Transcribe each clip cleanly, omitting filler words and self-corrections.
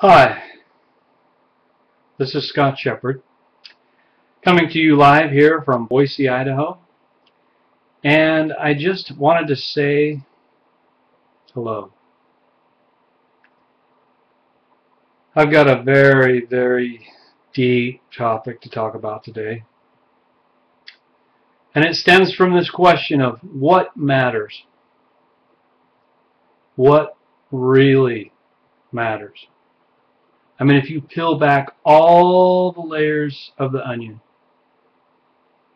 Hi, this is Scott Shepard, coming to you live here from Boise, Idaho, and I just wanted to say hello. I've got a very, very deep topic to talk about today, and it stems from this question of what matters? What really matters? I mean, if you peel back all the layers of the onion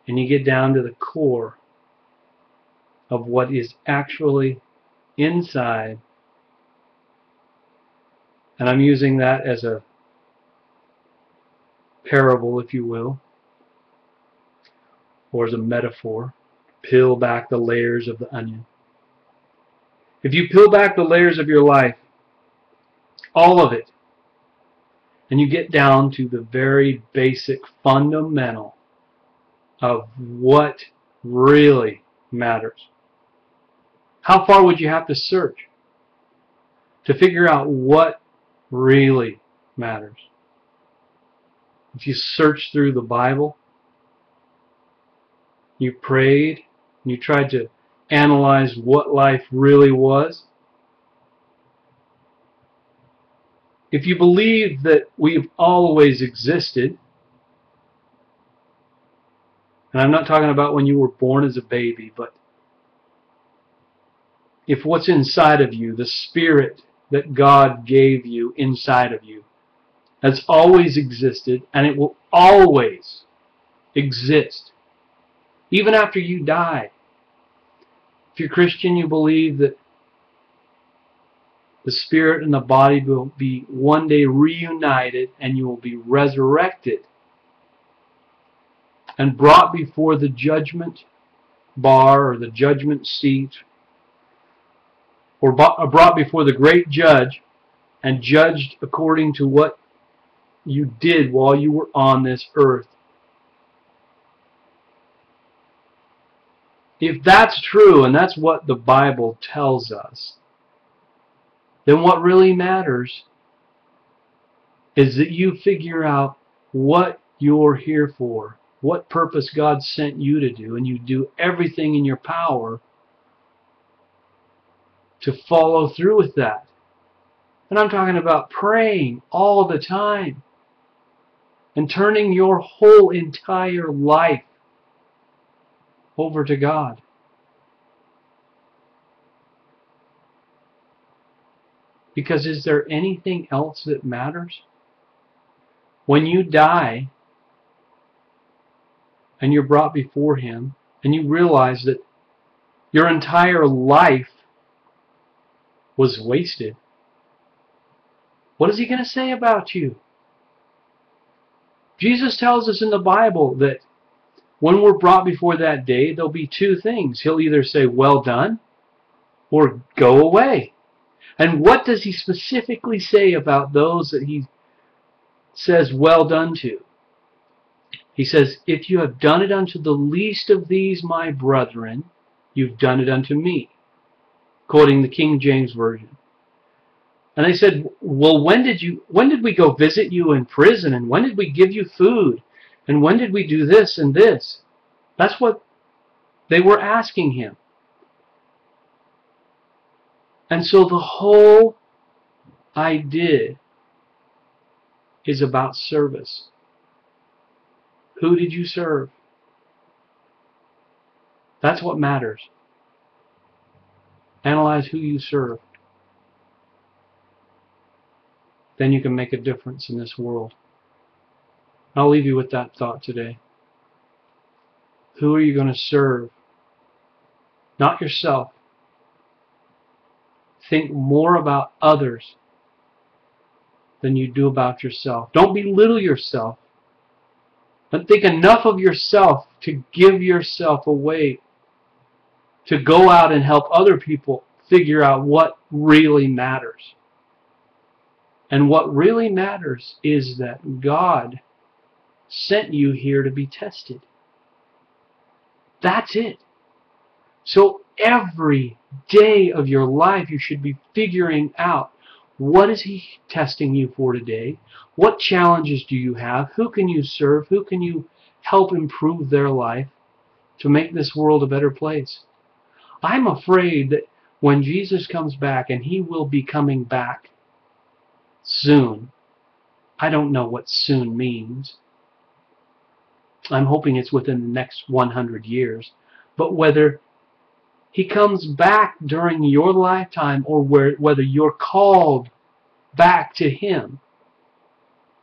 and you get down to the core of what is actually inside, and I'm using that as a parable, if you will, or as a metaphor, peel back the layers of the onion. If you peel back the layers of your life, all of it, and you get down to the very basic fundamental of what really matters, how far would you have to search to figure out what really matters? If you search through the Bible, you prayed, and you tried to analyze what life really was, if you believe that we've always existed, and I'm not talking about when you were born as a baby, but if what's inside of you, the spirit that God gave you inside of you, has always existed and it will always exist, even after you die. If you're Christian, you believe that the spirit and the body will be one day reunited and you will be resurrected and brought before the judgment bar or the judgment seat, or brought before the great judge and judged according to what you did while you were on this earth. If that's true, and that's what the Bible tells us, then what really matters is that you figure out what you're here for, what purpose God sent you to do, and you do everything in your power to follow through with that. And I'm talking about praying all the time and turning your whole entire life over to God. Because is there anything else that matters? When you die and you're brought before Him and you realize that your entire life was wasted, what is He going to say about you? Jesus tells us in the Bible that when we're brought before that day, there'll be two things. He'll either say, well done, or go away. And what does He specifically say about those that He says well done to? He says, if you have done it unto the least of these my brethren, you've done it unto me. Quoting the King James Version. And they said, well, when did we go visit you in prison? And when did we give you food? And when did we do this and this? That's what they were asking Him. And so the whole idea is about service. Who did you serve? That's what matters. Analyze who you serve. Then you can make a difference in this world. I'll leave you with that thought today. Who are you going to serve? Not yourself. Think more about others than you do about yourself. Don't belittle yourself. But think enough of yourself to give yourself away, to go out and help other people figure out what really matters. And what really matters is that God sent you here to be tested. That's it. So every day of your life you should be figuring out, What is He testing you for today? What challenges do you have? Who can you serve? Who can you help improve their life to make this world a better place? I'm afraid that when Jesus comes back, and He will be coming back soon. I don't know what soon means. I'm hoping it's within the next 100 years. But whether He comes back during your lifetime or whether you're called back to Him,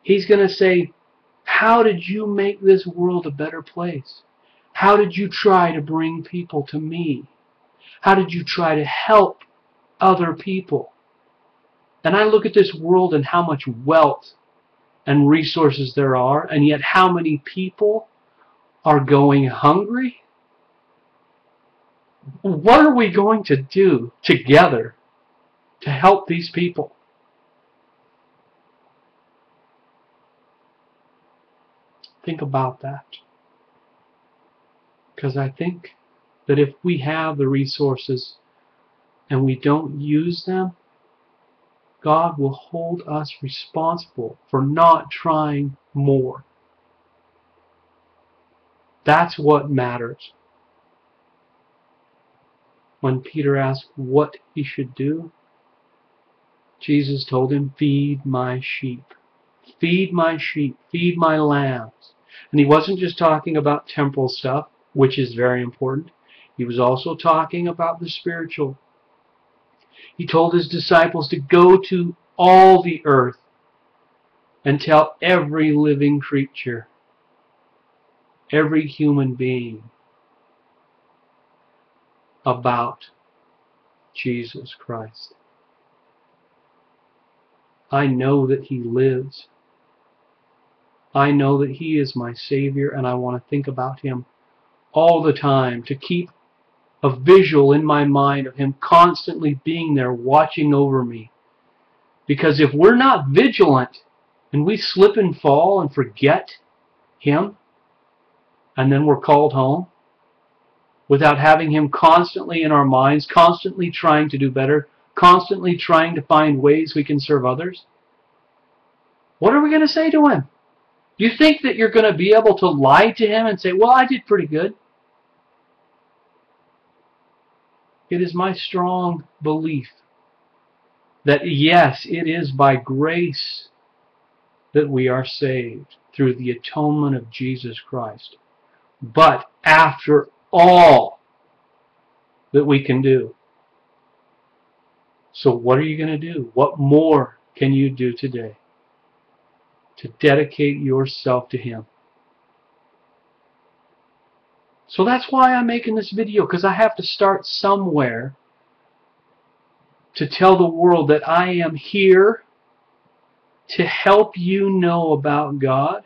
He's going to say, how did you make this world a better place? How did you try to bring people to me? How did you try to help other people? And I look at this world and how much wealth and resources there are, and yet how many people are going hungry. What are we going to do together to help these people? Think about that. Because I think that if we have the resources and we don't use them, God will hold us responsible for not trying more. That's what matters. When Peter asked what he should do, Jesus told him, feed my sheep. Feed my sheep. Feed my lambs. And He wasn't just talking about temporal stuff, which is very important. He was also talking about the spiritual. He told His disciples to go to all the earth and tell every living creature, every human being, about Jesus Christ. I know that He lives. I know that He is my Savior, and I want to think about Him all the time, to keep a visual in my mind of Him constantly being there watching over me. Because if we're not vigilant and we slip and fall and forget Him, and then we're called home without having Him constantly in our minds, constantly trying to do better, constantly trying to find ways we can serve others, what are we going to say to Him? You think that you're going to be able to lie to Him and say, well, I did pretty good? It is my strong belief that yes, it is by grace that we are saved through the atonement of Jesus Christ. But after all that we can do. So what are you going to do? What more can you do today to dedicate yourself to Him? So that's why I'm making this video, because I have to start somewhere to tell the world that I am here to help you know about God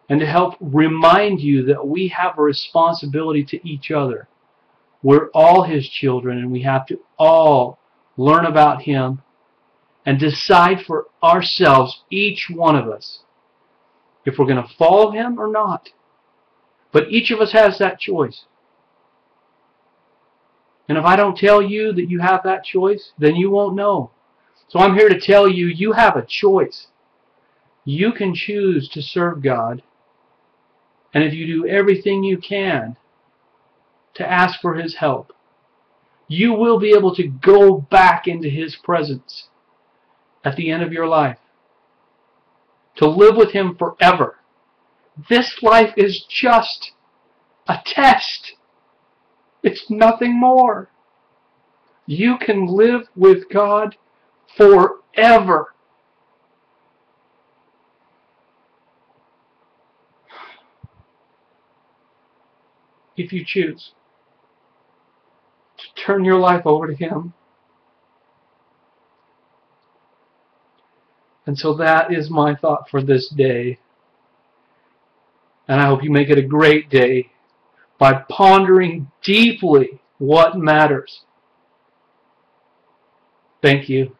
and to help remind you that we have a responsibility to each other. We're all His children, and we have to all learn about Him and decide for ourselves, each one of us, if we're going to follow Him or not. But each of us has that choice. And if I don't tell you that you have that choice, then you won't know. So I'm here to tell you, you have a choice. You can choose to serve God. And if you do everything you can to ask for His help, you will be able to go back into His presence at the end of your life, to live with Him forever. This life is just a test. It's nothing more. You can live with God forever. If you choose to turn your life over to Him. And so that is my thought for this day. And I hope you make it a great day by pondering deeply what matters. Thank you.